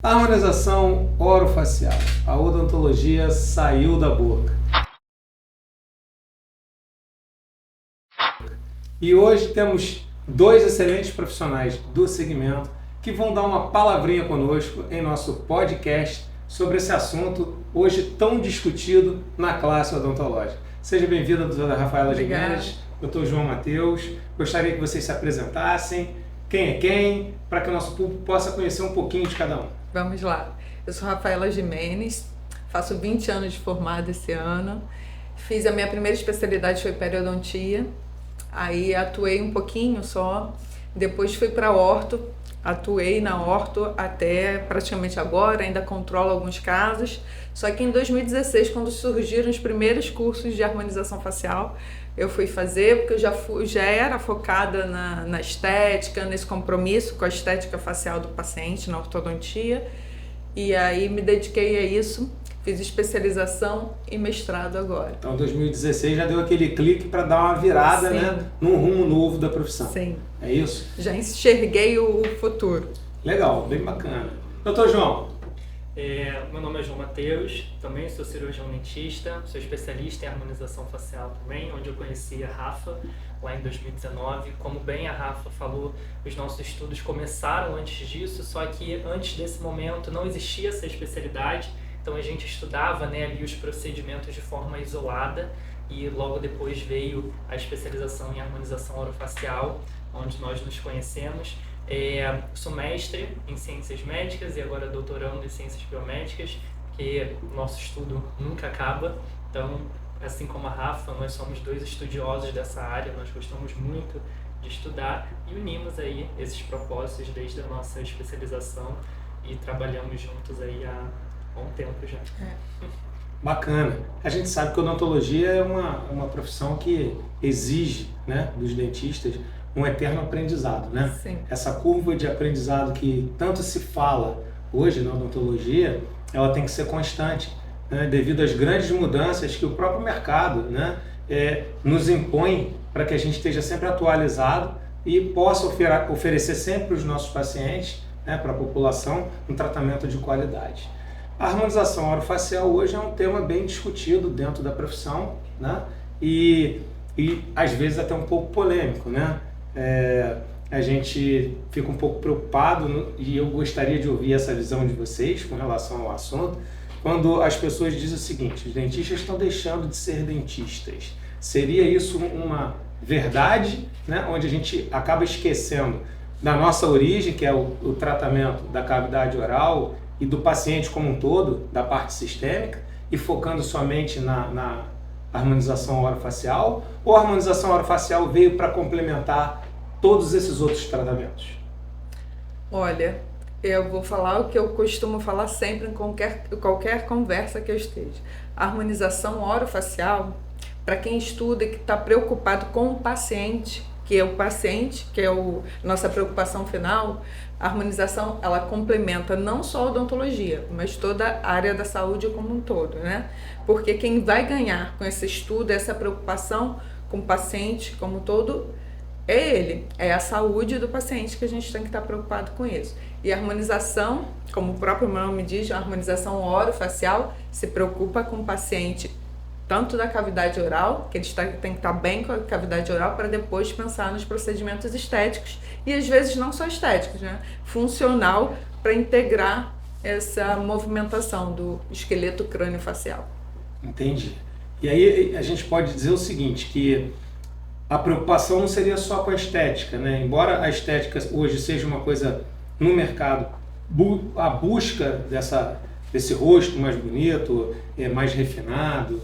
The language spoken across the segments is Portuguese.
Harmonização orofacial. A odontologia saiu da boca. E hoje temos dois excelentes profissionais do segmento que vão dar uma palavrinha conosco em nosso podcast sobre esse assunto hoje tão discutido na classe odontológica. Seja bem-vinda, doutora Rafaela Gimenez, doutor João Mateus. Gostaria que vocês se apresentassem, quem é quem, para que o nosso público possa conhecer um pouquinho de cada um. Vamos lá. Eu sou Rafaela Gimenez, faço 20 anos de formada esse ano. Fiz a minha primeira especialidade, foi periodontia. Aí atuei um pouquinho só. Depois fui para orto. Atuei na orto até praticamente agora, ainda controlo alguns casos. Só que em 2016, quando surgiram os primeiros cursos de harmonização facial, eu fui fazer, porque eu já era focada na estética, nesse compromisso com a estética facial do paciente, na ortodontia. E aí me dediquei a isso, fiz especialização e mestrado agora. Então 2016 já deu aquele clique para dar uma virada, né, num rumo novo da profissão. Sim. É isso? Já enxerguei o futuro. Legal, bem bacana. Doutor João. Meu nome é João Mateus, também sou cirurgião dentista, sou especialista em harmonização facial também, onde eu conheci a Rafa lá em 2019. Como bem a Rafa falou, os nossos estudos começaram antes disso, só que antes desse momento não existia essa especialidade, então a gente estudava, né, ali os procedimentos de forma isolada e logo depois veio a especialização em harmonização orofacial, onde nós nos conhecemos. Sou mestre em ciências médicas e agora doutorando em ciências biomédicas, porque o nosso estudo nunca acaba. Então, assim como a Rafa, nós somos dois estudiosos dessa área, nós gostamos muito de estudar e unimos aí esses propósitos desde a nossa especialização e trabalhamos juntos aí há um tempo já. Bacana. A gente sabe que a odontologia é uma profissão que exige, né, dos dentistas um eterno aprendizado, né? Sim. Essa curva de aprendizado que tanto se fala hoje na odontologia, ela tem que ser constante, né? Devido às grandes mudanças que o próprio mercado, né, nos impõe para que a gente esteja sempre atualizado e possa oferecer sempre para os nossos pacientes, né, para a população, um tratamento de qualidade. A harmonização orofacial hoje é um tema bem discutido dentro da profissão, né? E às vezes até um pouco polêmico, né? A gente fica um pouco preocupado e eu gostaria de ouvir essa visão de vocês com relação ao assunto, quando as pessoas dizem o seguinte: os dentistas estão deixando de ser dentistas. Seria isso uma verdade, né? Onde a gente acaba esquecendo da nossa origem, que é o tratamento da cavidade oral e do paciente como um todo, da parte sistêmica, e focando somente na harmonização orofacial, ou a harmonização orofacial veio para complementar todos esses outros tratamentos? Olha, eu vou falar o que eu costumo falar sempre em qualquer conversa que eu esteja. A harmonização orofacial, para quem estuda e que está preocupado com o paciente, que é nossa preocupação final, a harmonização ela complementa não só a odontologia, mas toda a área da saúde como um todo, né? Porque quem vai ganhar com esse estudo, essa preocupação com o paciente como um todo, é a saúde do paciente, que a gente tem que estar preocupado com isso. E a harmonização, como o próprio nome diz, a harmonização orofacial se preocupa com o paciente tanto da cavidade oral, que eles têm que estar bem com a cavidade oral para depois pensar nos procedimentos estéticos, e às vezes não só estéticos, né? Funcional, para integrar essa movimentação do esqueleto crânio-facial. Entendi. E aí a gente pode dizer o seguinte, que a preocupação não seria só com a estética, né? Embora a estética hoje seja uma coisa no mercado, a busca desse rosto mais bonito, mais refinado,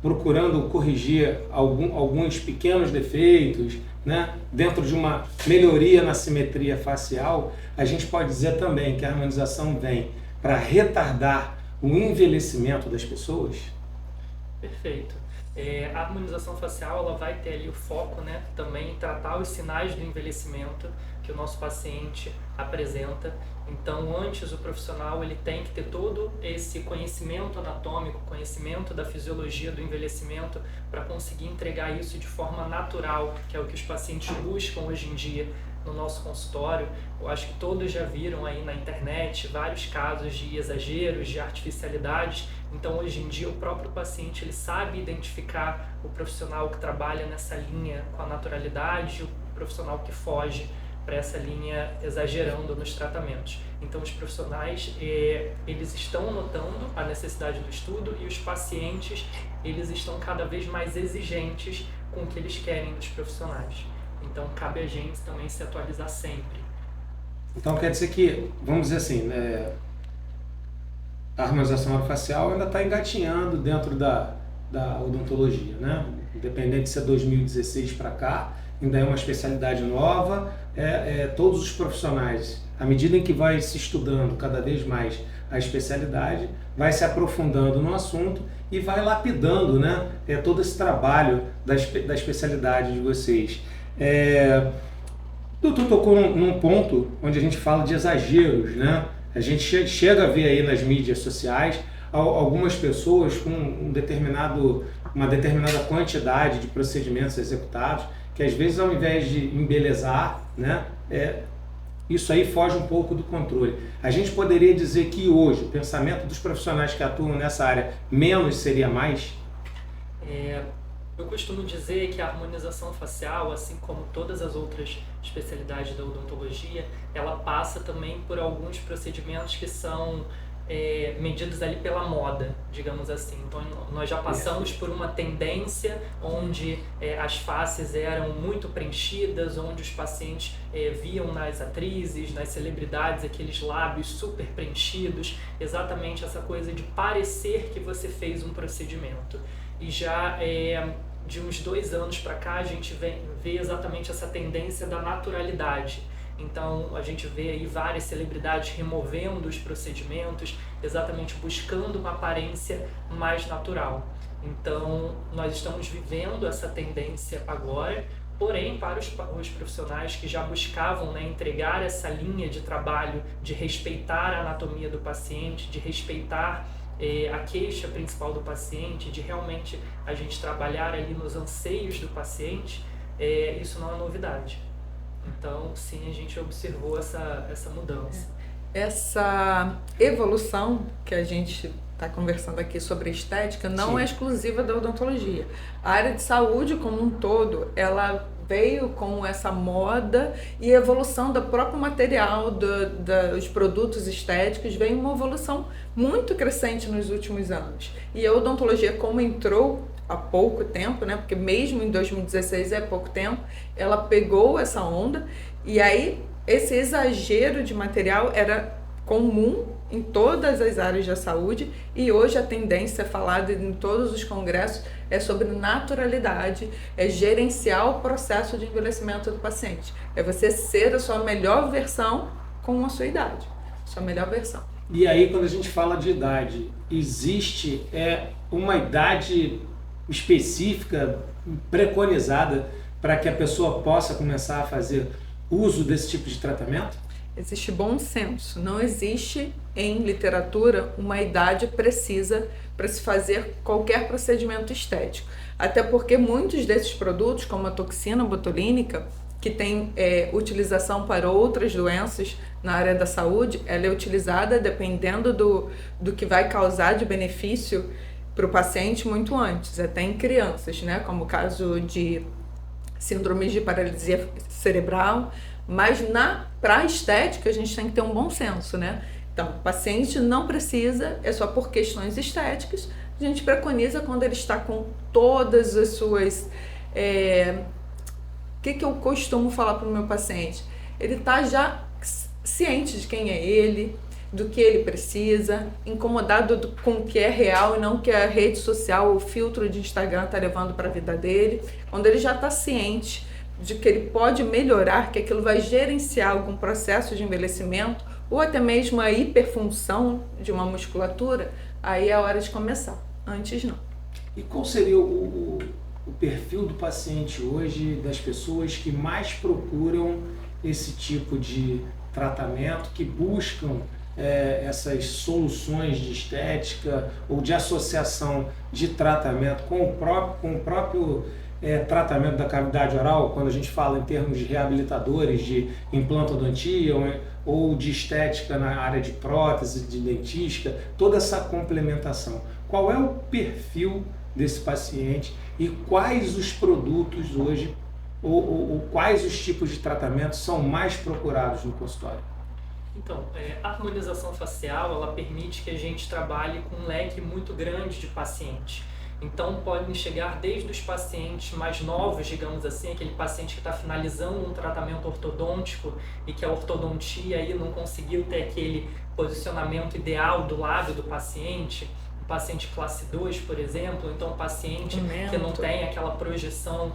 procurando corrigir alguns pequenos defeitos, né? Dentro de uma melhoria na simetria facial, a gente pode dizer também que a harmonização vem para retardar o envelhecimento das pessoas? Perfeito. A harmonização facial ela vai ter ali o foco, né, também em tratar os sinais do envelhecimento que o nosso paciente apresenta. Então, antes o profissional ele tem que ter todo esse conhecimento anatômico, conhecimento da fisiologia do envelhecimento para conseguir entregar isso de forma natural, que é o que os pacientes buscam hoje em dia, no nosso consultório. Eu acho que todos já viram aí na internet vários casos de exageros, de artificialidades. Então, hoje em dia, o próprio paciente ele sabe identificar o profissional que trabalha nessa linha com a naturalidade e o profissional que foge para essa linha exagerando nos tratamentos. Então, os profissionais, eles estão notando a necessidade do estudo e os pacientes, eles estão cada vez mais exigentes com o que eles querem dos profissionais. Então, cabe a gente também se atualizar sempre. Então, quer dizer que, vamos dizer assim, a harmonização orofacial ainda está engatinhando dentro da odontologia, né? Independente se é 2016 para cá, ainda é uma especialidade nova. Todos os profissionais, à medida em que vai se estudando cada vez mais a especialidade, vai se aprofundando no assunto e vai lapidando, né, todo esse trabalho da especialidade de vocês. Tu tocou num ponto onde a gente fala de exageros, né? A gente chega a ver aí nas mídias sociais algumas pessoas com uma determinada quantidade de procedimentos executados, que às vezes, ao invés de embelezar, né, isso aí foge um pouco do controle. A gente poderia dizer que hoje, o pensamento dos profissionais que atuam nessa área, menos seria mais? Eu costumo dizer que a harmonização facial, assim como todas as outras especialidades da odontologia, ela passa também por alguns procedimentos que são medidos ali pela moda, digamos assim. Então, nós já passamos por uma tendência onde as faces eram muito preenchidas, onde os pacientes viam nas atrizes, nas celebridades, aqueles lábios super preenchidos, exatamente essa coisa de parecer que você fez um procedimento. E já de uns 2 anos para cá, a gente vê exatamente essa tendência da naturalidade. Então, a gente vê aí várias celebridades removendo os procedimentos, exatamente buscando uma aparência mais natural. Então, nós estamos vivendo essa tendência agora, porém, para os profissionais que já buscavam, né, entregar essa linha de trabalho, de respeitar a anatomia do paciente, de respeitar a queixa principal do paciente, de realmente a gente trabalhar ali nos anseios do paciente, isso não é novidade. Então, sim, a gente observou essa mudança. Essa evolução que a gente está conversando aqui sobre estética não é exclusiva da odontologia. A área de saúde como um todo, ela veio com essa moda e evolução do próprio material, dos produtos estéticos, veio uma evolução muito crescente nos últimos anos. E a odontologia, como entrou há pouco tempo, né, porque mesmo em 2016 é pouco tempo, ela pegou essa onda e aí esse exagero de material era comum em todas as áreas da saúde e hoje a tendência falada em todos os congressos é sobre naturalidade, é gerenciar o processo de envelhecimento do paciente, é você ser a sua melhor versão com a sua idade, sua melhor versão. E aí, quando a gente fala de idade, existe uma idade específica, preconizada, para que a pessoa possa começar a fazer uso desse tipo de tratamento? Existe bom senso, não existe em literatura uma idade precisa para se fazer qualquer procedimento estético. Até porque muitos desses produtos, como a toxina botulínica, que tem utilização para outras doenças na área da saúde, ela é utilizada dependendo do que vai causar de benefício para o paciente muito antes, até em crianças, né? Como o caso de síndromes de paralisia cerebral, mas para a estética a gente tem que ter um bom senso, né? Então, o paciente não precisa, é só por questões estéticas, a gente preconiza quando ele está com todas as suas... O que eu costumo falar para o meu paciente? Ele está já ciente de quem é ele, do que ele precisa, incomodado com o que é real e não o que a rede social, o filtro de Instagram está levando para a vida dele. Quando ele já está ciente de que ele pode melhorar, que aquilo vai gerenciar algum processo de envelhecimento ou até mesmo a hiperfunção de uma musculatura, aí é a hora de começar, antes não. E qual seria o perfil do paciente hoje, das pessoas que mais procuram esse tipo de tratamento, que buscam essas soluções de estética ou de associação de tratamento com o próprio tratamento da cavidade oral, quando a gente fala em termos de reabilitadores, de implantodontia ou de estética na área de prótese, de dentística, toda essa complementação. Qual é o perfil desse paciente e quais os produtos hoje ou quais os tipos de tratamentos são mais procurados no consultório? Então, a harmonização facial, ela permite que a gente trabalhe com um leque muito grande de pacientes. Então, podem chegar desde os pacientes mais novos, digamos assim, aquele paciente que está finalizando um tratamento ortodôntico e que a ortodontia aí não conseguiu ter aquele posicionamento ideal do lábio do paciente, um paciente classe 2, por exemplo, então um paciente que não tem aquela projeção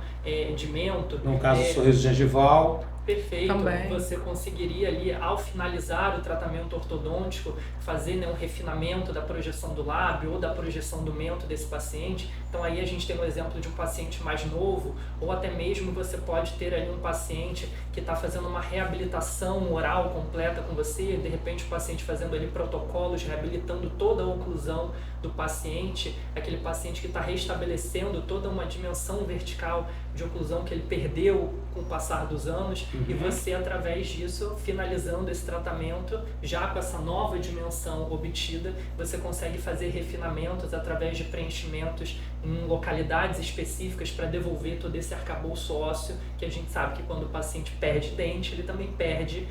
de mento. No caso do sorriso gengival. Perfeito, também. Você conseguiria ali, ao finalizar o tratamento ortodôntico, fazer um refinamento da projeção do lábio ou da projeção do mento desse paciente. Então aí a gente tem um exemplo de um paciente mais novo, ou até mesmo você pode ter ali um paciente que está fazendo uma reabilitação oral completa com você, de repente o paciente fazendo ali protocolos, reabilitando toda a oclusão do paciente, aquele paciente que está restabelecendo toda uma dimensão vertical de oclusão que ele perdeu com o passar dos anos, e você, através disso, finalizando esse tratamento, já com essa nova dimensão obtida, você consegue fazer refinamentos através de preenchimentos em localidades específicas para devolver todo esse arcabouço ósseo, que a gente sabe que quando o paciente perde dente, ele também perde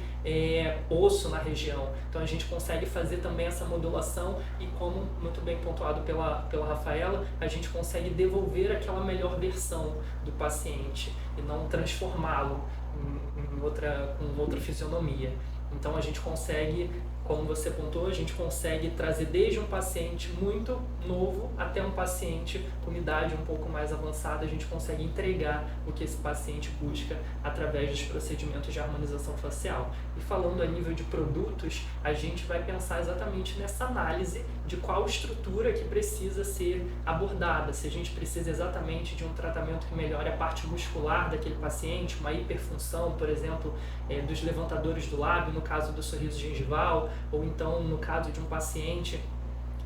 osso na região. Então a gente consegue fazer também essa modulação e, como muito bem pontuado pela Rafaela, a gente consegue devolver aquela melhor versão do paciente e não transformá-lo com outra fisionomia. Então a gente consegue, como você pontuou, a gente consegue trazer desde um paciente muito novo até um paciente com idade um pouco mais avançada, a gente consegue entregar o que esse paciente busca através dos procedimentos de harmonização facial. E falando a nível de produtos, a gente vai pensar exatamente nessa análise de qual estrutura que precisa ser abordada, se a gente precisa exatamente de um tratamento que melhore a parte muscular daquele paciente, uma hiperfunção, por exemplo, dos levantadores do lábio, no caso do sorriso gengival, ou então no caso de um paciente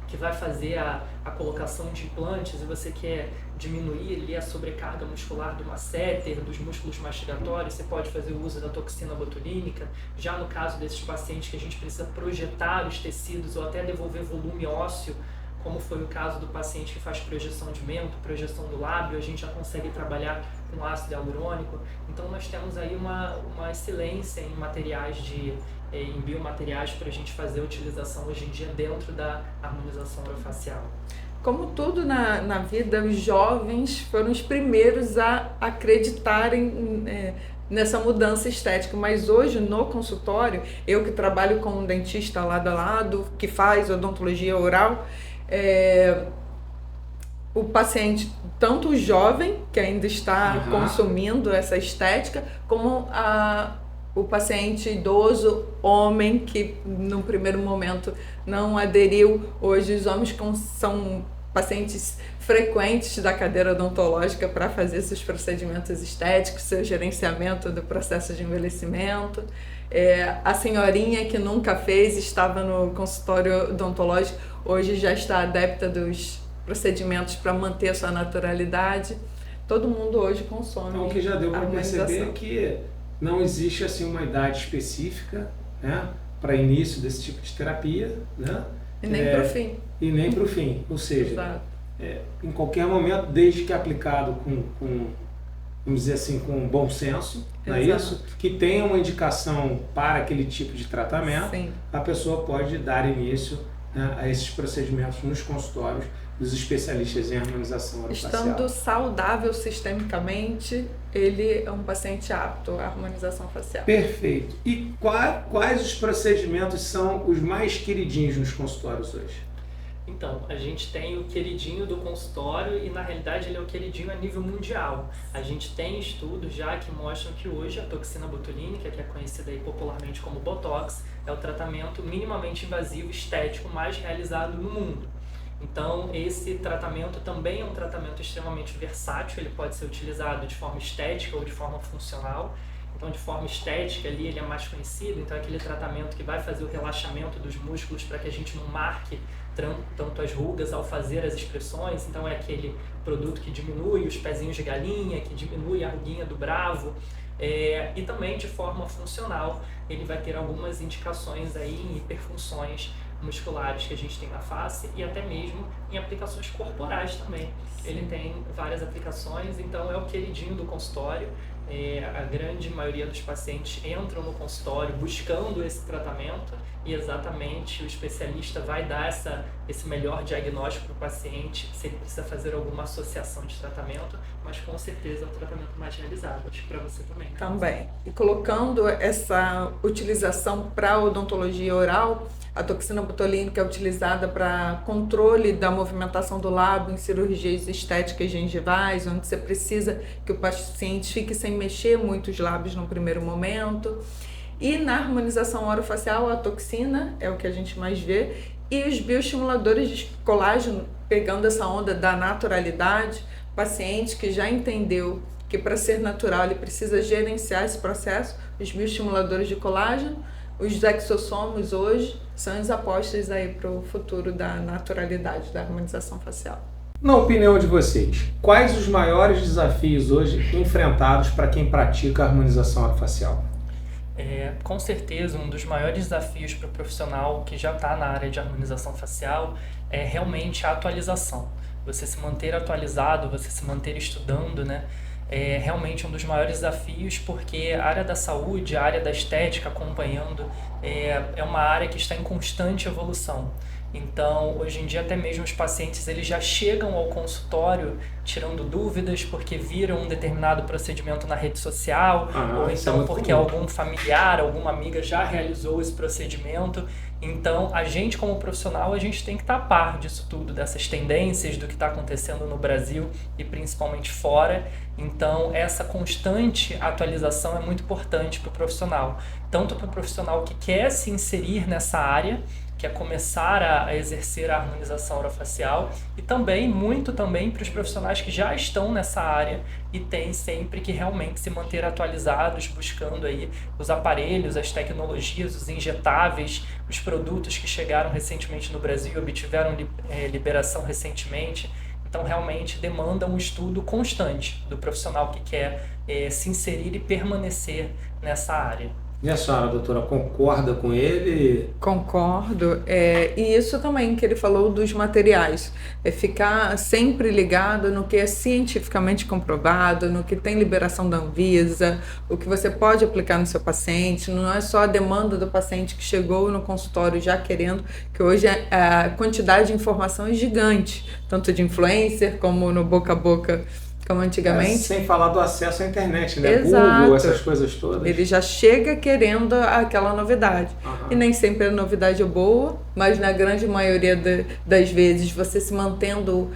que vai fazer a colocação de implantes e você quer diminuir ali a sobrecarga muscular do masseter, dos músculos mastigatórios, você pode fazer o uso da toxina botulínica. Já no caso desses pacientes que a gente precisa projetar os tecidos ou até devolver volume ósseo, como foi o caso do paciente que faz projeção de mento, projeção do lábio, a gente já consegue trabalhar com ácido hialurônico. Então nós temos aí uma excelência em materiais em biomateriais para a gente fazer a utilização hoje em dia dentro da harmonização orofacial. Como tudo na vida, os jovens foram os primeiros a acreditarem nessa mudança estética, mas hoje no consultório, eu que trabalho com um dentista lado a lado, que faz odontologia oral, o paciente, tanto o jovem, que ainda está consumindo essa estética, como o paciente idoso, homem, que no primeiro momento não aderiu. Hoje os homens são pacientes frequentes da cadeira odontológica para fazer seus procedimentos estéticos, seu gerenciamento do processo de envelhecimento. A senhorinha que nunca fez, estava no consultório odontológico, hoje já está adepta dos procedimentos para manter a sua naturalidade. Todo mundo hoje consome. Então, o que já deu para perceber que não existe assim uma idade específica, né, para início desse tipo de terapia, né? E nem para o fim. E nem para o fim, ou seja, em qualquer momento, desde que aplicado com vamos dizer assim, com bom senso, não é isso? Que tenha uma indicação para aquele tipo de tratamento, sim, a pessoa pode dar início, né, a esses procedimentos nos consultórios dos especialistas em harmonização orofacial. Estando saudável sistemicamente, ele é um paciente apto à harmonização facial. Perfeito. E quais os procedimentos são os mais queridinhos nos consultórios hoje? Então, a gente tem o queridinho do consultório e, na realidade, ele é o queridinho a nível mundial. A gente tem estudos já que mostram que hoje a toxina botulínica, que é conhecida aí popularmente como Botox, é o tratamento minimamente invasivo estético mais realizado no mundo. Então, esse tratamento também é um tratamento extremamente versátil, ele pode ser utilizado de forma estética ou de forma funcional. Então, de forma estética, ali ele é mais conhecido. Então, é aquele tratamento que vai fazer o relaxamento dos músculos para que a gente não marque tanto as rugas ao fazer as expressões. Então, é aquele produto que diminui os pezinhos de galinha, que diminui a ruguinha do bravo. E também, de forma funcional, ele vai ter algumas indicações aí em hiperfunções musculares que a gente tem na face e até mesmo em aplicações corporais também. Sim. Ele tem várias aplicações, então é o queridinho do consultório. A grande maioria dos pacientes entram no consultório buscando esse tratamento e exatamente o especialista vai dar esse melhor diagnóstico para o paciente, se ele precisa fazer alguma associação de tratamento, mas com certeza é o tratamento mais realizado, acho que para você também. Né? Também. E colocando essa utilização para odontologia oral, a toxina botulínica é utilizada para controle da movimentação do lábio em cirurgias estéticas gengivais, onde você precisa que o paciente fique sem mexer muito os lábios no primeiro momento. E na harmonização orofacial, a toxina é o que a gente mais vê, e os bioestimuladores de colágeno, pegando essa onda da naturalidade, paciente que já entendeu que para ser natural ele precisa gerenciar esse processo, os bioestimuladores de colágeno, os exossomos hoje são as apostas aí para o futuro da naturalidade, da harmonização facial. Na opinião de vocês, quais os maiores desafios hoje enfrentados para quem pratica a harmonização orofacial? Com certeza, um dos maiores desafios para o profissional que já está na área de harmonização facial é realmente a atualização. Você se manter atualizado, você se manter estudando, né? É realmente um dos maiores desafios, porque a área da saúde, a área da estética acompanhando, é uma área que está em constante evolução. Então, hoje em dia, até mesmo os pacientes eles já chegam ao consultório tirando dúvidas porque viram um determinado procedimento na rede social, ou então porque algum familiar, alguma amiga já realizou esse procedimento. Então, a gente como profissional, a gente tem que estar a par disso tudo, dessas tendências, do que está acontecendo no Brasil e principalmente fora. Então, essa constante atualização é muito importante para o profissional. Tanto para o profissional que quer se inserir nessa área, que é começar a exercer a harmonização orofacial, e também, muito também, para os profissionais que já estão nessa área e têm sempre que realmente se manter atualizados, buscando aí os aparelhos, as tecnologias, os injetáveis, os produtos que chegaram recentemente no Brasil, obtiveram liberação recentemente. Então, realmente demanda um estudo constante do profissional que quer se inserir e permanecer nessa área. E a senhora, doutora, concorda com ele? Concordo. E isso também que ele falou dos materiais. É ficar sempre ligado no que é cientificamente comprovado, no que tem liberação da Anvisa, o que você pode aplicar no seu paciente. Não é só a demanda do paciente que chegou no consultório já querendo, que hoje a quantidade de informação é gigante, tanto de influencer como no boca a boca, como antigamente. Sem falar do acesso à internet, né? Exato. Google, essas coisas todas. Ele já chega querendo aquela novidade. E nem sempre a novidade é boa, mas na grande maioria das vezes, você se mantendo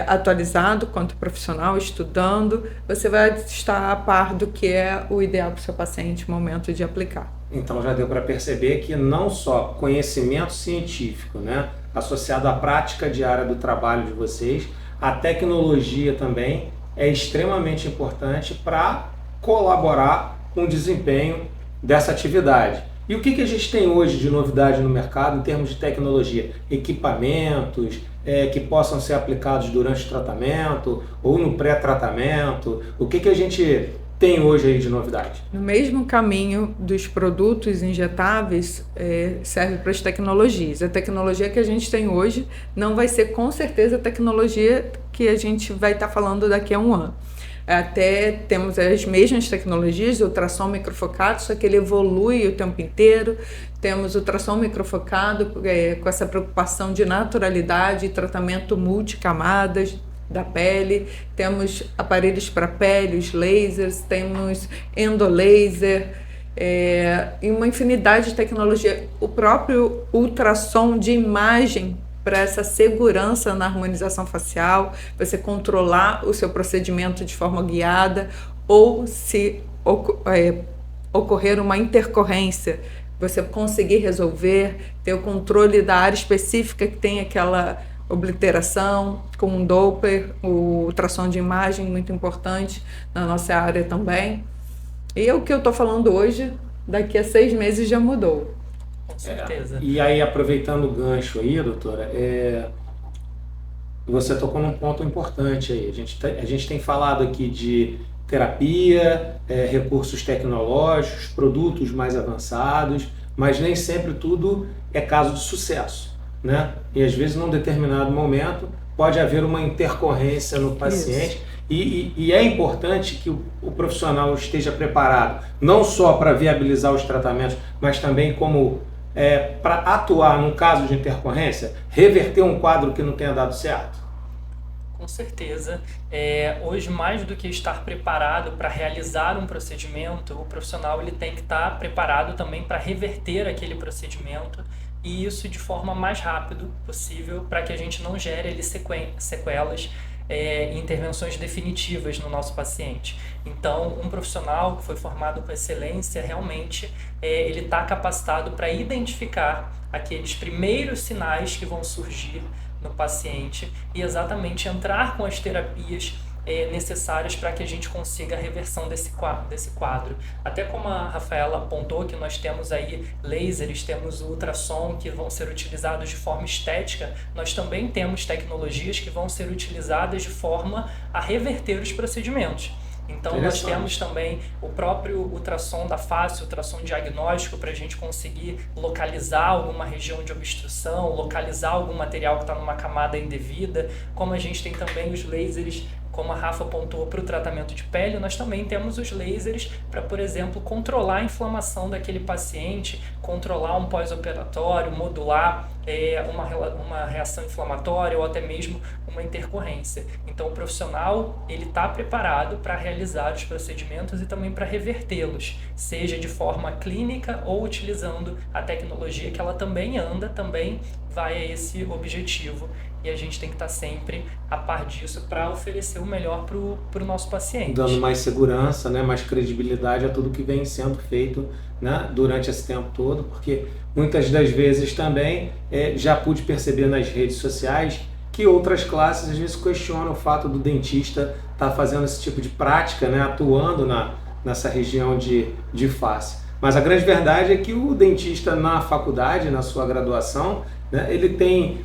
atualizado quanto profissional, estudando, você vai estar a par do que é o ideal para o seu paciente no momento de aplicar. Então já deu para perceber que não só conhecimento científico, né, associado à prática diária do trabalho de vocês, a tecnologia também é extremamente importante para colaborar com o desempenho dessa atividade. E o que a gente tem hoje de novidade no mercado em termos de tecnologia? Equipamentos que possam ser aplicados durante o tratamento ou no pré-tratamento? O que a gente tem hoje aí de novidade? No mesmo caminho dos produtos injetáveis, serve para as tecnologias. A tecnologia que a gente tem hoje não vai ser com certeza a tecnologia que a gente vai estar falando daqui a um ano. Até temos as mesmas tecnologias, ultrassom microfocado, só que ele evolui o tempo inteiro. Temos ultrassom microfocado com essa preocupação de naturalidade e tratamento multicamadas da pele, temos aparelhos para pele, os lasers, temos endolaser, e uma infinidade de tecnologia. O próprio ultrassom de imagem para essa segurança na harmonização facial, você controlar o seu procedimento de forma guiada, ou se ocorrer uma intercorrência, você conseguir resolver, ter o controle da área específica que tem aquela obliteração, com um Doppler, o ultrassom de imagem, muito importante na nossa área também. E o que eu estou falando hoje, daqui a 6 meses já mudou. Com certeza. E aí, aproveitando o gancho aí, doutora, você tocou num ponto importante aí. A gente tem falado aqui de terapia, recursos tecnológicos, produtos mais avançados, mas nem sempre tudo é caso de sucesso, né? E às vezes, num determinado momento, pode haver uma intercorrência no paciente. E é importante que o profissional esteja preparado, não só para viabilizar os tratamentos, mas também como para atuar num caso de intercorrência, reverter um quadro que não tenha dado certo. Com certeza. Hoje, mais do que estar preparado para realizar um procedimento, o profissional ele tem que estar preparado também para reverter aquele procedimento, e isso de forma mais rápida possível, para que a gente não gere ali sequelas e intervenções definitivas no nosso paciente. Então, um profissional que foi formado com excelência, realmente, ele está capacitado para identificar aqueles primeiros sinais que vão surgir no paciente e exatamente entrar com as terapias necessárias para que a gente consiga a reversão desse quadro. Até como a Rafaela apontou, que nós temos aí lasers, temos o ultrassom que vão ser utilizados de forma estética, nós também temos tecnologias que vão ser utilizadas de forma a reverter os procedimentos. Então nós temos também o próprio ultrassom da face, ultrassom diagnóstico, para a gente conseguir localizar alguma região de obstrução, localizar algum material que está numa camada indevida, como a gente tem também os lasers, como a Rafa apontou, para o tratamento de pele, nós também temos os lasers para, por exemplo, controlar a inflamação daquele paciente, controlar um pós-operatório, modular uma reação inflamatória ou até mesmo uma intercorrência. Então o profissional ele está preparado para realizar os procedimentos e também para revertê-los, seja de forma clínica ou utilizando a tecnologia, que ela também vai a esse objetivo. E a gente tem que estar sempre a par disso para oferecer o melhor para o nosso paciente. Dando mais segurança, né, mais credibilidade a tudo que vem sendo feito, né, durante esse tempo todo, porque muitas das vezes também já pude perceber nas redes sociais que outras classes às vezes questionam o fato do dentista estar fazendo esse tipo de prática, né, atuando nessa região de face. Mas a grande verdade é que o dentista na faculdade, na sua graduação, né, ele tem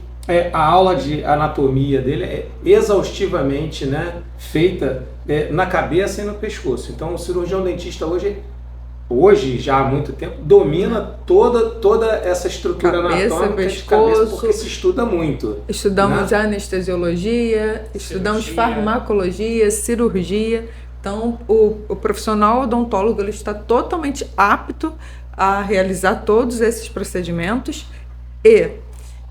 a aula de anatomia dele exaustivamente, né, feita na cabeça e no pescoço. Então o cirurgião dentista hoje já há muito tempo, domina toda essa estrutura anatômica de cabeça, porque se estuda muito. Estudamos, né? Anestesiologia, estudamos farmacologia, cirurgia. Então, o profissional odontólogo ele está totalmente apto a realizar todos esses procedimentos e,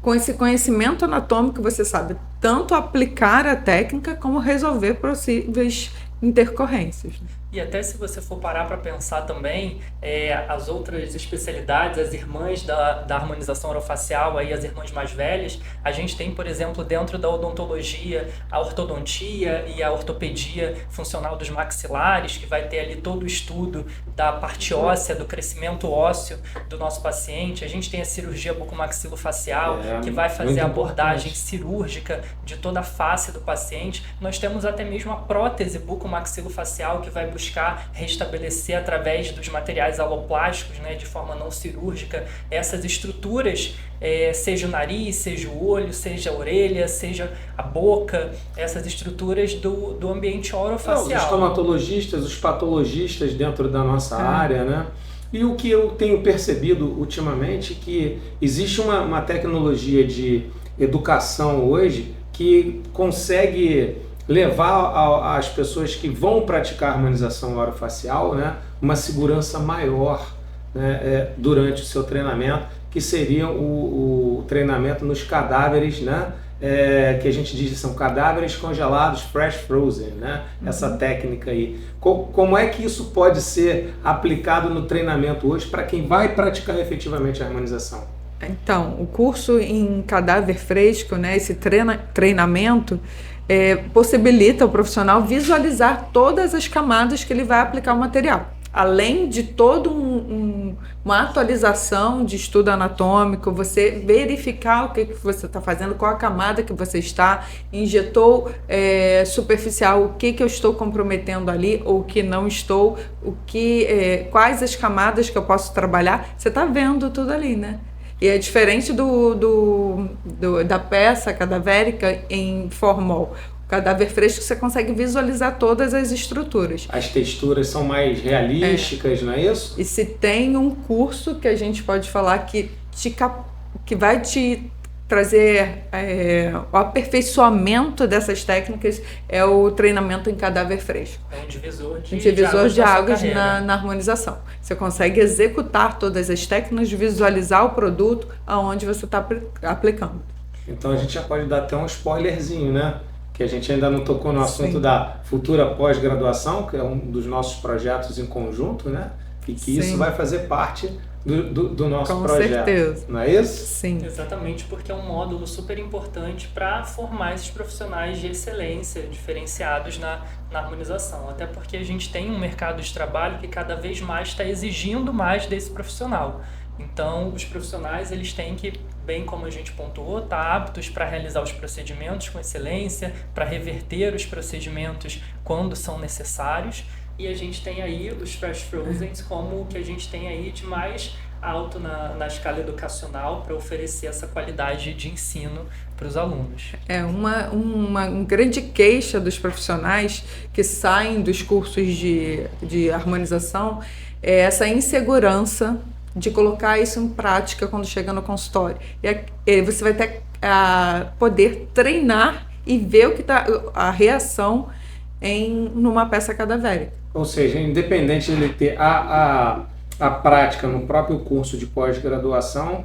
com esse conhecimento anatômico, você sabe tanto aplicar a técnica como resolver possíveis intercorrências. E até se você for parar para pensar também, as outras especialidades, as irmãs da harmonização orofacial, aí as irmãs mais velhas, a gente tem, por exemplo, dentro da odontologia, a ortodontia e a ortopedia funcional dos maxilares, que vai ter ali todo o estudo da parte óssea, do crescimento ósseo do nosso paciente. A gente tem a cirurgia bucomaxilofacial, que vai fazer a abordagem cirúrgica de toda a face do paciente. Nós temos até mesmo a prótese bucomaxilofacial, que vai buscar restabelecer através dos materiais aloplásticos, né, de forma não cirúrgica, essas estruturas, seja o nariz, seja o olho, seja a orelha, seja a boca, essas estruturas do ambiente orofacial. Os estomatologistas, os patologistas dentro da nossa área, né? E o que eu tenho percebido ultimamente é que existe uma tecnologia de educação hoje que consegue levar as pessoas que vão praticar harmonização orofacial, né, uma segurança maior, né, durante o seu treinamento, que seria o treinamento nos cadáveres, né, que a gente diz que são cadáveres congelados, fresh frozen, né, essa técnica aí. Como é que isso pode ser aplicado no treinamento hoje para quem vai praticar efetivamente a harmonização? Então, o curso em cadáver fresco, né, esse treinamento, possibilita o profissional visualizar todas as camadas que ele vai aplicar o material. além de todo uma atualização de estudo anatômico, você verificar o que você está fazendo, qual a camada que você está, injetou superficial, o que eu estou comprometendo ali, ou o que não estou, quais as camadas que eu posso trabalhar, você está vendo tudo ali, né? E é diferente da peça cadavérica em formol. Cadáver fresco, você consegue visualizar todas as estruturas. As texturas são mais realísticas, não é isso? E se tem um curso que a gente pode falar que vai te trazer o aperfeiçoamento dessas técnicas, é o treinamento em cadáver fresco. É um divisor de águas na harmonização. Você consegue executar todas as técnicas, visualizar o produto aonde você está aplicando. Então a gente já pode dar até um spoilerzinho, né? Que a gente ainda não tocou no assunto da futura pós-graduação, que é um dos nossos projetos em conjunto, né? E que isso vai fazer parte do nosso projeto. Com certeza. Não é isso? Sim. Exatamente, porque é um módulo super importante para formar esses profissionais de excelência diferenciados na harmonização. Até porque a gente tem um mercado de trabalho que cada vez mais está exigindo mais desse profissional. Então, os profissionais, eles têm que, bem como a gente pontuou, estar aptos para realizar os procedimentos com excelência, para reverter os procedimentos quando são necessários. E a gente tem aí os Fresh Frozens como o que a gente tem aí de mais alto na escala educacional para oferecer essa qualidade de ensino para os alunos. Uma grande queixa dos profissionais que saem dos cursos de harmonização é essa insegurança de colocar isso em prática quando chega no consultório. E você vai ter poder treinar e ver o que a reação numa peça cadavérica. Ou seja, independente de ele ter a prática no próprio curso de pós-graduação,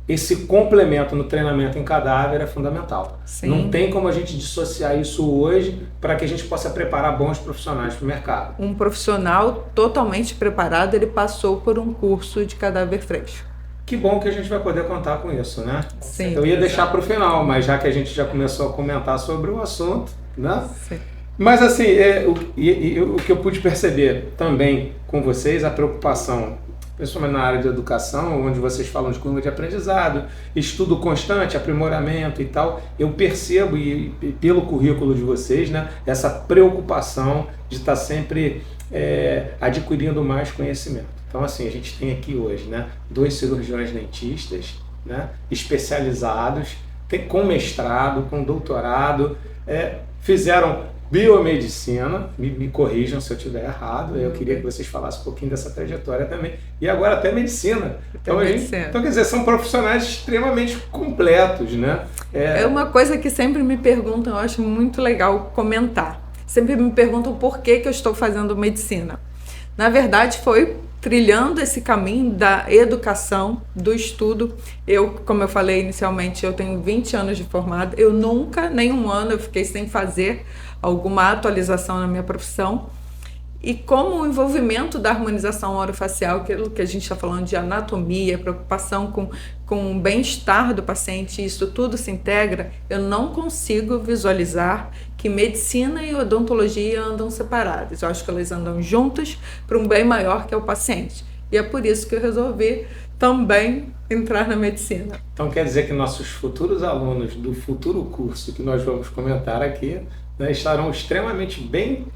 esse complemento no treinamento em cadáver é fundamental. Sim. Não tem como a gente dissociar isso hoje para que a gente possa preparar bons profissionais para o mercado. Um profissional totalmente preparado, ele passou por um curso de cadáver fresco. Que bom que a gente vai poder contar com isso, né? Sim. Eu ia deixar para o final, mas já que a gente já começou a comentar sobre o assunto, né? Sim. Mas assim, o que eu pude perceber também com vocês, a preocupação, principalmente na área de educação, onde vocês falam de curva de aprendizado, estudo constante, aprimoramento e tal, eu percebo, e pelo currículo de vocês, né, essa preocupação de estar sempre adquirindo mais conhecimento. Então assim, a gente tem aqui hoje, né, 2 cirurgiões dentistas, né, especializados, com mestrado, com doutorado, fizeram biomedicina, me corrijam se eu estiver errado, eu queria que vocês falassem um pouquinho dessa trajetória também, e agora até medicina. Então quer dizer, são profissionais extremamente completos, né? É uma coisa que sempre me perguntam, eu acho muito legal comentar. Sempre me perguntam por que eu estou fazendo medicina. Na verdade, foi trilhando esse caminho da educação, do estudo. Como eu falei inicialmente, eu tenho 20 anos de formada, eu nunca, nenhum ano, eu fiquei sem fazer alguma atualização na minha profissão. E como o envolvimento da harmonização orofacial, aquilo que a gente está falando de anatomia, preocupação com o bem-estar do paciente, isso tudo se integra, eu não consigo visualizar que medicina e odontologia andam separadas. Eu acho que elas andam juntas para um bem maior que é o paciente. E é por isso que eu resolvi também entrar na medicina. Então quer dizer que nossos futuros alunos do futuro curso que nós vamos comentar aqui, né, estarão extremamente bem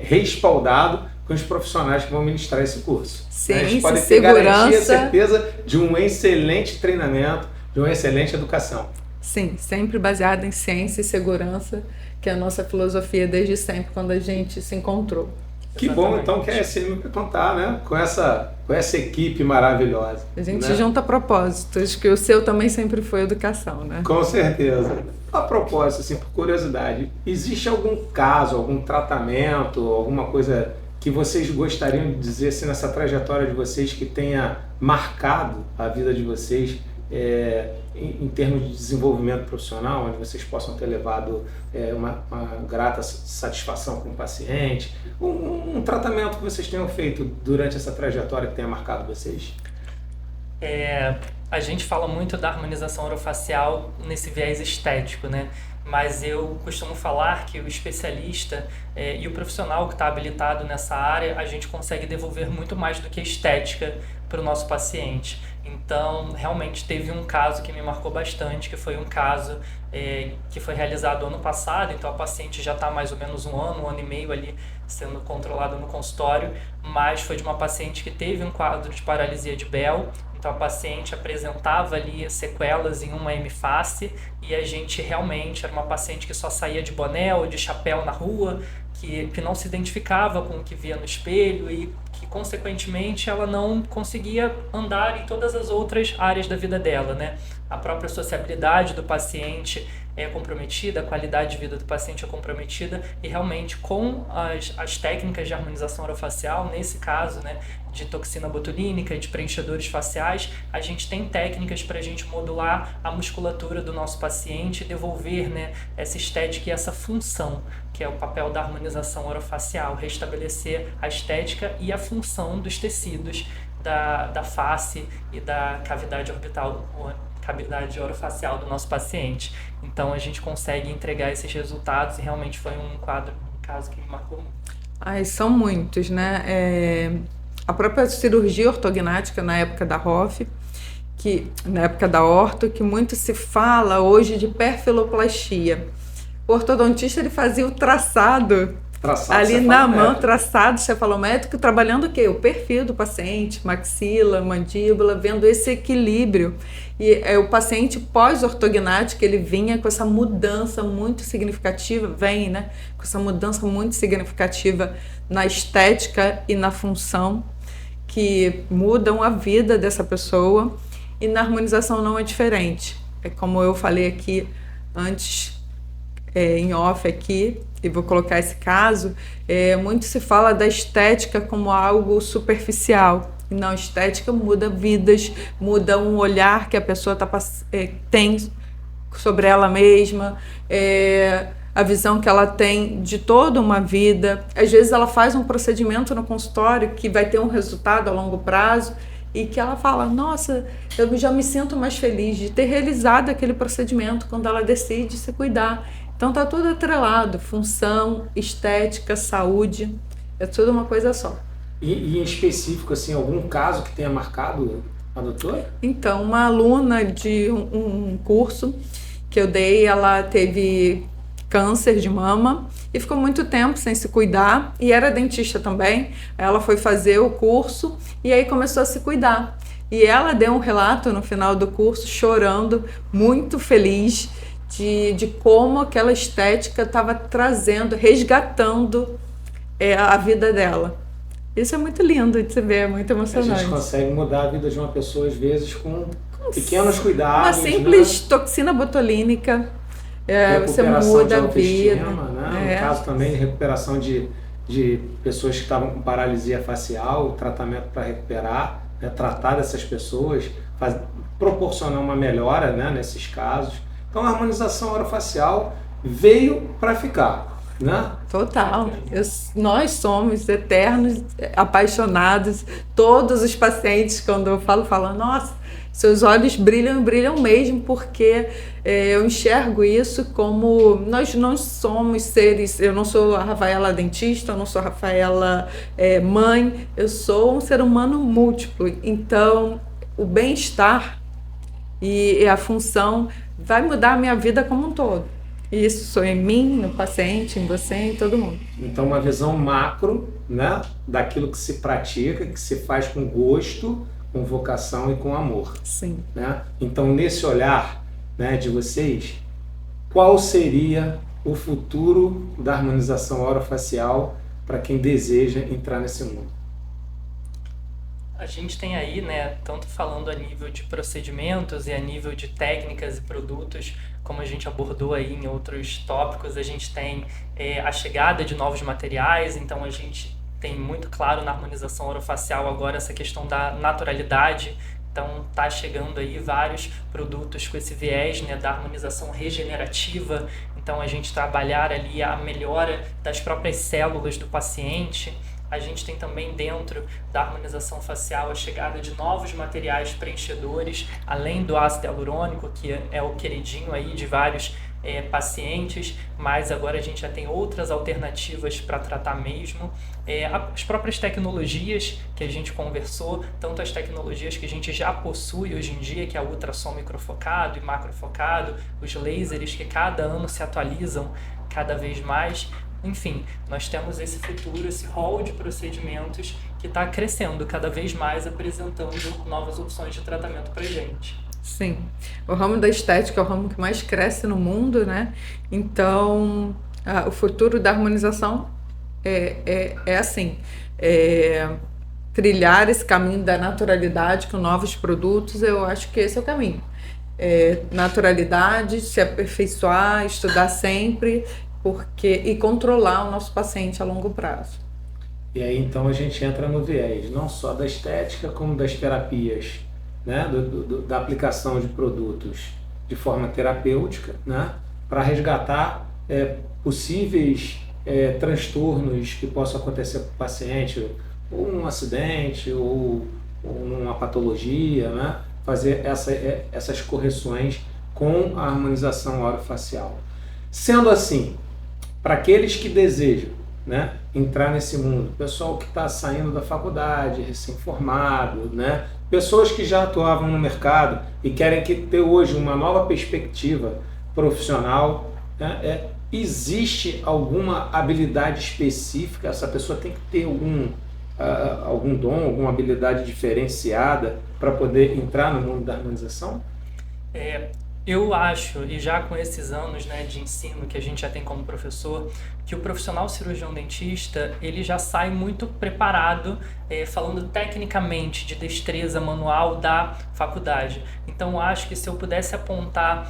respaldados com os profissionais que vão ministrar esse curso. Ciência, a gente pode ter segurança, garantia, certeza de um excelente treinamento, de uma excelente educação. Sim, sempre baseada em ciência e segurança, que é a nossa filosofia desde sempre, quando a gente se encontrou. Que bom, então, que a SM vai contar, né? Com essa equipe maravilhosa. A gente né? junta propósitos, que o seu também sempre foi educação, né? Com certeza. A propósito, assim, por curiosidade, existe algum caso, algum tratamento, alguma coisa que vocês gostariam de dizer assim, nessa trajetória de vocês que tenha marcado a vida de vocês em termos de desenvolvimento profissional, onde vocês possam ter levado uma grata satisfação com o paciente, um tratamento que vocês tenham feito durante essa trajetória que tenha marcado vocês? A gente fala muito da harmonização orofacial nesse viés estético, né? Mas eu costumo falar que o especialista e o profissional que está habilitado nessa área, a gente consegue devolver muito mais do que a estética para o nosso paciente. Então, realmente teve um caso que me marcou bastante, que foi um caso que foi realizado ano passado. Então, a paciente já está mais ou menos um ano e meio ali sendo controlada no consultório, mas foi de uma paciente que teve um quadro de paralisia de Bell. Então a paciente apresentava ali sequelas em uma hemiface e a gente realmente era uma paciente que só saía de boné ou de chapéu na rua, que não se identificava com o que via no espelho e que consequentemente ela não conseguia andar em todas as outras áreas da vida dela, né? A própria sociabilidade do paciente é comprometida, a qualidade de vida do paciente é comprometida e realmente com as técnicas de harmonização orofacial, nesse caso, né, de toxina botulínica e de preenchedores faciais, a gente tem técnicas para a gente modular a musculatura do nosso paciente e devolver, né, essa estética e essa função, que é o papel da harmonização orofacial, restabelecer a estética e a função dos tecidos da face e da cavidade orbital, cavidade orofacial do nosso paciente. Então a gente consegue entregar esses resultados e realmente foi um caso que me marcou muito. Ai, são muitos, né? A própria cirurgia ortognática na época da ROF, na época da orto, que muito se fala hoje de perfiloplastia. O ortodontista ele fazia o traçado ali na mão, traçado cefalométrico, trabalhando o quê? O perfil do paciente, maxila, mandíbula, vendo esse equilíbrio. E o paciente pós-ortognática, ele vinha com essa mudança muito significativa, né? Com essa mudança muito significativa na estética e na função, que mudam a vida dessa pessoa, e na harmonização não é diferente. É como eu falei aqui antes, em off aqui, e vou colocar esse caso, muito se fala da estética como algo superficial. E não, estética muda vidas, muda um olhar que a pessoa tem sobre ela mesma, a visão que ela tem de toda uma vida. Às vezes ela faz um procedimento no consultório que vai ter um resultado a longo prazo e que ela fala, nossa, eu já me sinto mais feliz de ter realizado aquele procedimento quando ela decide se cuidar. Então tá tudo atrelado, função, estética, saúde, é tudo uma coisa só. E em específico, assim, algum caso que tenha marcado a doutora? Então, uma aluna de um curso que eu dei, ela teve câncer de mama e ficou muito tempo sem se cuidar, e era dentista também. Ela foi fazer o curso e aí começou a se cuidar. E ela deu um relato no final do curso, chorando, muito feliz, de como aquela estética estava trazendo, resgatando a vida dela. Isso é muito lindo de se ver, é muito emocionante. A gente consegue mudar a vida de uma pessoa, às vezes, com pequenos cuidados. Uma simples toxina botulínica, você muda a vida. Né? No caso também de recuperação de pessoas que estavam com paralisia facial, tratamento para recuperar, né? Tratar dessas pessoas, proporcionar uma melhora, né? Nesses casos. Então a harmonização orofacial veio para ficar, né? Total. Nós somos eternos apaixonados. Todos os pacientes, quando eu falam, nossa, seus olhos brilham, brilham mesmo, porque eu enxergo isso como nós não somos seres. Eu não sou a Rafaela dentista, eu não sou a Rafaela mãe, eu sou um ser humano múltiplo. Então o bem-estar e a função vai mudar a minha vida como um todo. E isso sou em mim, no paciente, em você, em todo mundo. Então uma visão macro, né, daquilo que se pratica, que se faz com gosto, com vocação e com amor. Sim. Né? Então nesse olhar, né, de vocês, qual seria o futuro da harmonização orofacial para quem deseja entrar nesse mundo? A gente tem aí, né, tanto falando a nível de procedimentos e a nível de técnicas e produtos, como a gente abordou aí em outros tópicos, a gente tem a chegada de novos materiais. Então a gente tem muito claro na harmonização orofacial agora essa questão da naturalidade. Então tá chegando aí vários produtos com esse viés, né, da harmonização regenerativa. Então a gente trabalhar ali a melhora das próprias células do paciente, A gente tem também dentro da harmonização facial a chegada de novos materiais preenchedores, além do ácido hialurônico, que é o queridinho aí de vários pacientes, mas agora a gente já tem outras alternativas para tratar mesmo. As próprias tecnologias que a gente conversou, tanto as tecnologias que a gente já possui hoje em dia, que é o ultrassom microfocado e macrofocado, os lasers que cada ano se atualizam cada vez mais. Enfim, nós temos esse futuro, esse hall de procedimentos que está crescendo cada vez mais, apresentando novas opções de tratamento para a gente. Sim, o ramo da estética é o ramo que mais cresce no mundo, né? Então, o futuro da harmonização é assim, trilhar esse caminho da naturalidade com novos produtos. Eu acho que esse é o caminho. Naturalidade, se aperfeiçoar, estudar sempre, e controlar o nosso paciente a longo prazo. E aí então a gente entra no viés, não só da estética, como das terapias, né? Da aplicação de produtos de forma terapêutica, né? Para resgatar possíveis transtornos que possam acontecer com o paciente, ou um acidente, ou uma patologia, né? Fazer essas correções com a harmonização orofacial. Sendo assim, para aqueles que desejam, né, entrar nesse mundo, pessoal que está saindo da faculdade, recém-formado, né, pessoas que já atuavam no mercado e querem ter hoje uma nova perspectiva profissional, né, existe alguma habilidade específica? Essa pessoa tem que ter algum dom, alguma habilidade diferenciada para poder entrar no mundo da harmonização? Eu acho, e já com esses anos, né, de ensino que a gente já tem como professor, que o profissional cirurgião dentista, ele já sai muito preparado, falando tecnicamente de destreza manual da faculdade. Então eu acho que se eu pudesse apontar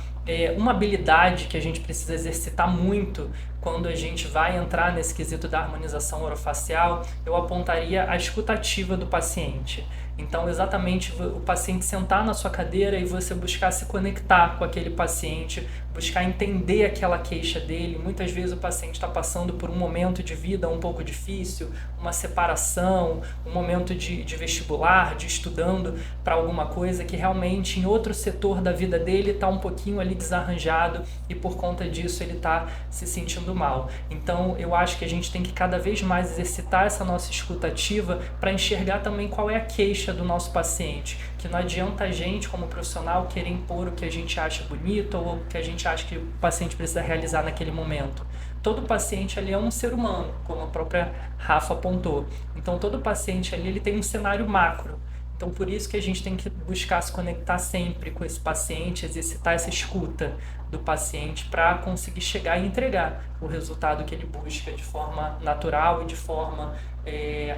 uma habilidade que a gente precisa exercitar muito quando a gente vai entrar nesse quesito da harmonização orofacial, eu apontaria a escutativa do paciente. Então, exatamente o paciente sentar na sua cadeira e você buscar se conectar com aquele paciente, buscar entender aquela queixa dele. Muitas vezes o paciente está passando por um momento de vida um pouco difícil, uma separação, um momento de vestibular, de estudando para alguma coisa que realmente em outro setor da vida dele está um pouquinho ali desarranjado e por conta disso ele está se sentindo mal. Então, eu acho que a gente tem que cada vez mais exercitar essa nossa escutativa para enxergar também qual é a queixa do nosso paciente, que não adianta a gente como profissional querer impor o que a gente acha bonito ou o que a gente acha que o paciente precisa realizar naquele momento. Todo paciente ali é um ser humano, como a própria Rafa apontou. Então todo paciente ali ele tem um cenário macro. Então por isso que a gente tem que buscar se conectar sempre com esse paciente, exercitar essa escuta do paciente para conseguir chegar e entregar o resultado que ele busca de forma natural e de forma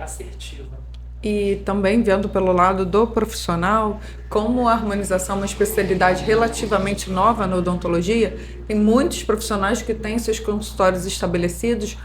assertiva. E também vendo pelo lado do profissional, como a harmonização é uma especialidade relativamente nova na odontologia, tem muitos profissionais que têm seus consultórios estabelecidos,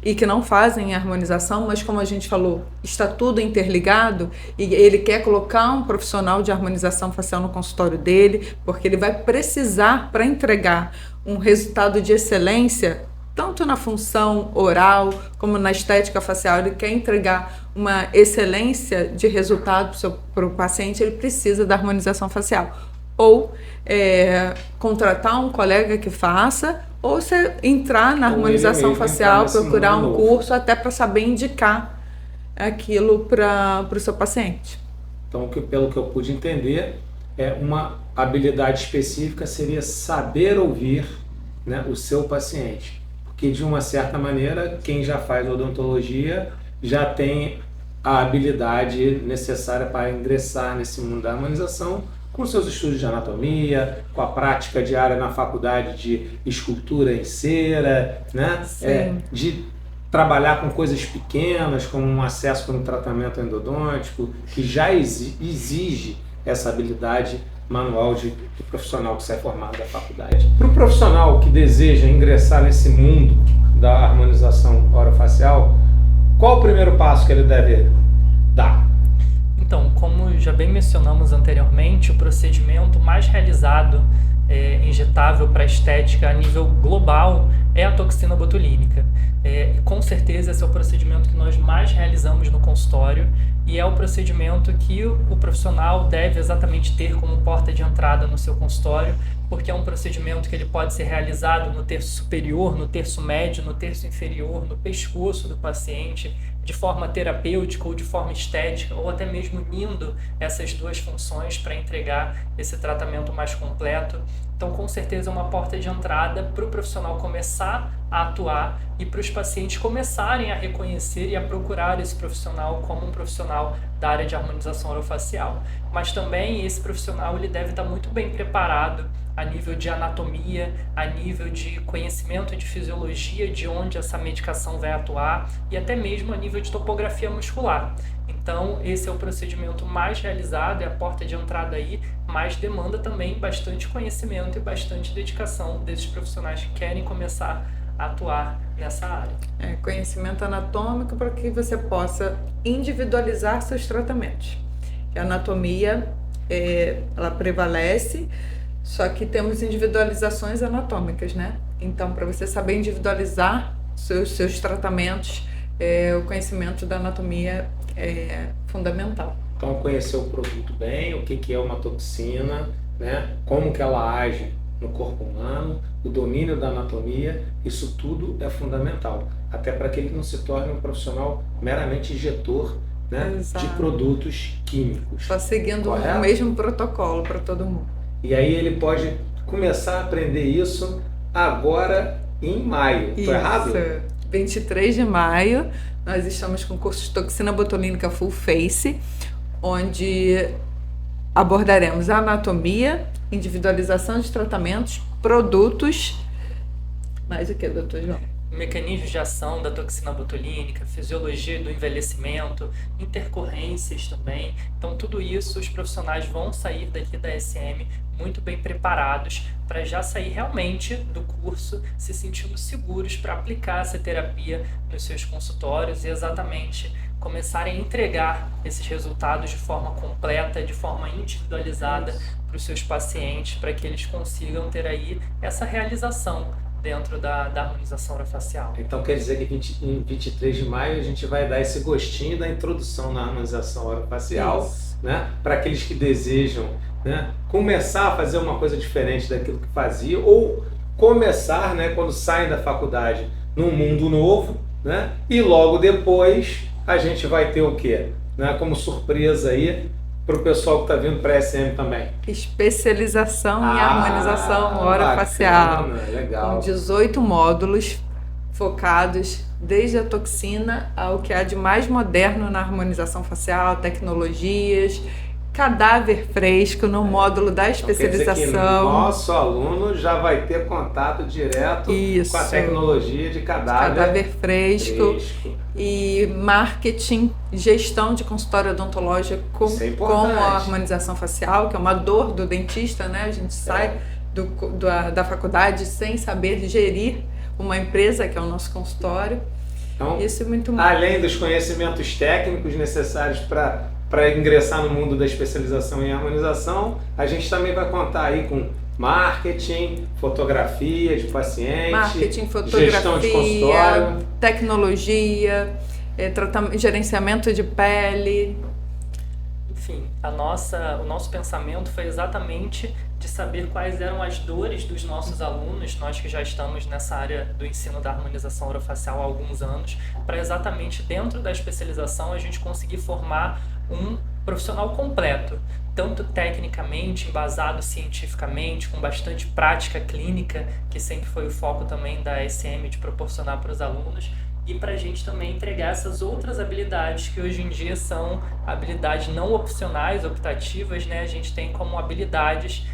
e que não fazem a harmonização, mas como a gente falou, está tudo interligado e ele quer colocar um profissional de harmonização facial no consultório dele, porque ele vai precisar, para entregar um resultado de excelência, tanto na função oral como na estética facial, ele quer entregar uma excelência de resultado para o paciente, ele precisa da harmonização facial. Ou contratar um colega que faça, ou você entrar na harmonização facial, procurar um curso até para saber indicar aquilo para o seu paciente. Então, pelo que eu pude entender, uma habilidade específica seria saber ouvir, né, o seu paciente. Porque, de uma certa maneira, quem já faz odontologia já tem a habilidade necessária para ingressar nesse mundo da harmonização, com seus estudos de anatomia, com a prática diária na faculdade de escultura em cera, né? De trabalhar com coisas pequenas, como um acesso para um tratamento endodôntico, que já exige essa habilidade manual do profissional que sai formado da faculdade. Para o profissional que deseja ingressar nesse mundo da harmonização orofacial, qual o primeiro passo que ele deve dar? Então, como já bem mencionamos anteriormente, o procedimento mais realizado injetado sustentável para a estética a nível global é a toxina botulínica. Com certeza esse é o procedimento que nós mais realizamos no consultório e é o procedimento que o profissional deve exatamente ter como porta de entrada no seu consultório, porque é um procedimento que ele pode ser realizado no terço superior, no terço médio, no terço inferior, no pescoço do paciente, de forma terapêutica ou de forma estética, ou até mesmo unindo essas duas funções para entregar esse tratamento mais completo. Então, com certeza, é uma porta de entrada para o profissional começar a atuar e para os pacientes começarem a reconhecer e a procurar esse profissional como um profissional da área de harmonização orofacial. Mas também esse profissional ele deve estar muito bem preparado a nível de anatomia, a nível de conhecimento de fisiologia, de onde essa medicação vai atuar e até mesmo a nível de topografia muscular. Então, esse é o procedimento mais realizado, é a porta de entrada aí, mas demanda também bastante conhecimento e bastante dedicação desses profissionais que querem começar a atuar nessa área. Conhecimento anatômico para que você possa individualizar seus tratamentos. A anatomia, ela prevalece, só que temos individualizações anatômicas, né? Então, para você saber individualizar seus tratamentos, o conhecimento da anatomia é fundamental. Então, conhecer o produto bem, o que é uma toxina, né? Como que ela age no corpo humano, o domínio da anatomia, isso tudo é fundamental. Até para que ele não se torne um profissional meramente injetor, né? De produtos químicos. Só seguindo Correto? o mesmo protocolo para todo mundo. E aí ele pode começar a aprender isso agora em maio. Estou errado? 23 de maio, nós estamos com o curso de toxina botulínica Full Face, onde abordaremos a anatomia, individualização de tratamentos, produtos, mais o que, doutor João? Mecanismos de ação da toxina botulínica, fisiologia do envelhecimento, intercorrências também. Então, tudo isso os profissionais vão sair daqui da SM muito bem preparados para já sair realmente do curso se sentindo seguros para aplicar essa terapia nos seus consultórios e exatamente começarem a entregar esses resultados de forma completa, de forma individualizada para os seus pacientes, para que eles consigam ter aí essa realização dentro da harmonização orofacial. Então quer dizer que em 23 de maio a gente vai dar esse gostinho da introdução na harmonização orofacial, né? Para aqueles que desejam, né, começar a fazer uma coisa diferente daquilo que fazia ou começar, né, quando saem da faculdade num mundo novo, né? E logo depois a gente vai ter o quê? Né, como surpresa aí para o pessoal que está vindo para a SM também. Especialização em harmonização orofacial. Legal. Com 18 módulos focados desde a toxina ao que há de mais moderno na harmonização facial, tecnologias, cadáver fresco no módulo da especialização. Quer dizer que nosso aluno já vai ter contato direto com a tecnologia de cadáver fresco. E marketing, gestão de consultório odontológico com a harmonização facial, que é uma dor do dentista, né? A gente sai da faculdade sem saber gerir uma empresa, que é o nosso consultório. Então, isso é muito além dos conhecimentos técnicos necessários para ingressar no mundo da especialização em harmonização, a gente também vai contar aí com marketing, fotografia de paciente, gestão de consultório, tecnologia, gerenciamento de pele. Enfim, o nosso pensamento foi exatamente de saber quais eram as dores dos nossos alunos, nós que já estamos nessa área do ensino da harmonização orofacial há alguns anos, para exatamente dentro da especialização a gente conseguir formar um profissional completo, tanto tecnicamente, embasado cientificamente, com bastante prática clínica, que sempre foi o foco também da SM de proporcionar para os alunos, e para a gente também entregar essas outras habilidades que hoje em dia são habilidades não opcionais, optativas, né? A gente tem como habilidades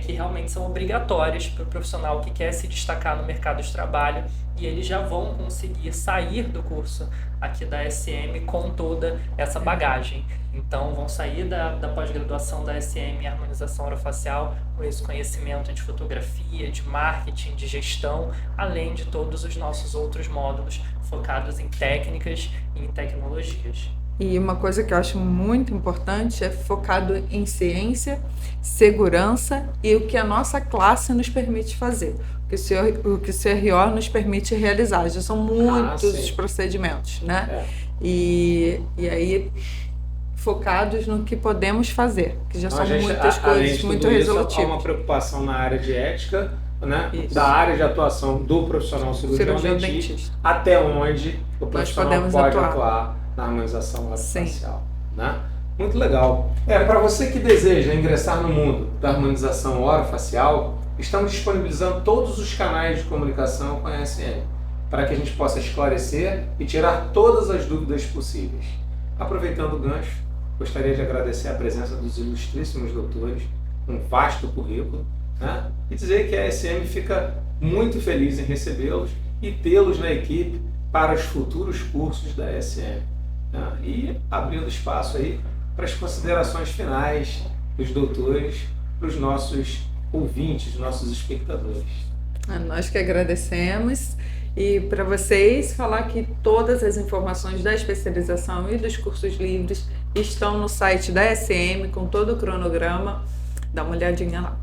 que realmente são obrigatórias para o profissional que quer se destacar no mercado de trabalho, e eles já vão conseguir sair do curso aqui da SM com toda essa bagagem. Então vão sair da pós-graduação da SM em harmonização orofacial com esse conhecimento de fotografia, de marketing, de gestão, além de todos os nossos outros módulos focados em técnicas e em tecnologias. E uma coisa que eu acho muito importante é focado em ciência, segurança e o que a nossa classe nos permite fazer. O que o CRO nos permite realizar. Já são muitos os procedimentos, né? E aí focados no que podemos fazer, que já são muitas coisas muito resolutivas. Há uma preocupação na área de ética, né? Da área de atuação do profissional cirurgião dentista, até onde o profissional pode atuar na harmonização orofacial, né? Muito legal. Para você que deseja ingressar no mundo da harmonização orofacial, estamos disponibilizando todos os canais de comunicação com a SM, para que a gente possa esclarecer e tirar todas as dúvidas possíveis. Aproveitando o gancho, gostaria de agradecer a presença dos ilustríssimos doutores, um vasto currículo, né? E dizer que a SM fica muito feliz em recebê-los e tê-los na equipe para os futuros cursos da SM. Né? E abrindo espaço aí para as considerações finais dos doutores, para os nossos ouvintes, nossos espectadores. Nós que agradecemos. E para vocês, falar que todas as informações da especialização e dos cursos livres estão no site da SM, com todo o cronograma. Dá uma olhadinha lá.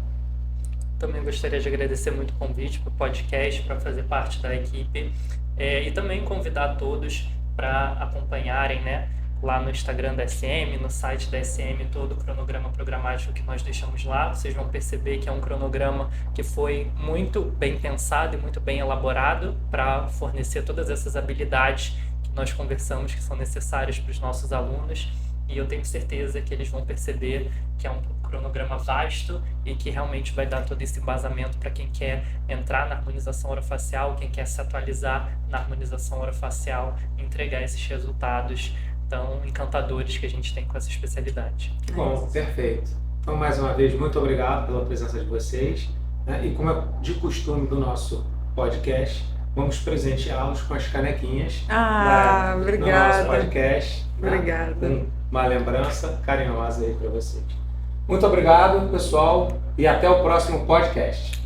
Também gostaria de agradecer muito o convite para o podcast, para fazer parte da equipe. E também convidar todos para acompanharem, né, lá no Instagram da SM, no site da SM, todo o cronograma programático que nós deixamos lá. Vocês vão perceber que é um cronograma que foi muito bem pensado e muito bem elaborado para fornecer todas essas habilidades que nós conversamos que são necessárias para os nossos alunos. E eu tenho certeza que eles vão perceber que é um cronograma vasto e que realmente vai dar todo esse embasamento para quem quer entrar na harmonização orofacial, quem quer se atualizar na harmonização orofacial, entregar esses resultados tão encantadores que a gente tem com essa especialidade. Bom, perfeito. Então, mais uma vez, muito obrigado pela presença de vocês. Né? E como é de costume do nosso podcast, vamos presenteá-los com as canequinhas obrigada. do nosso podcast. Obrigada. Né? Uma lembrança carinhosa aí para vocês. Muito obrigado, pessoal, e até o próximo podcast.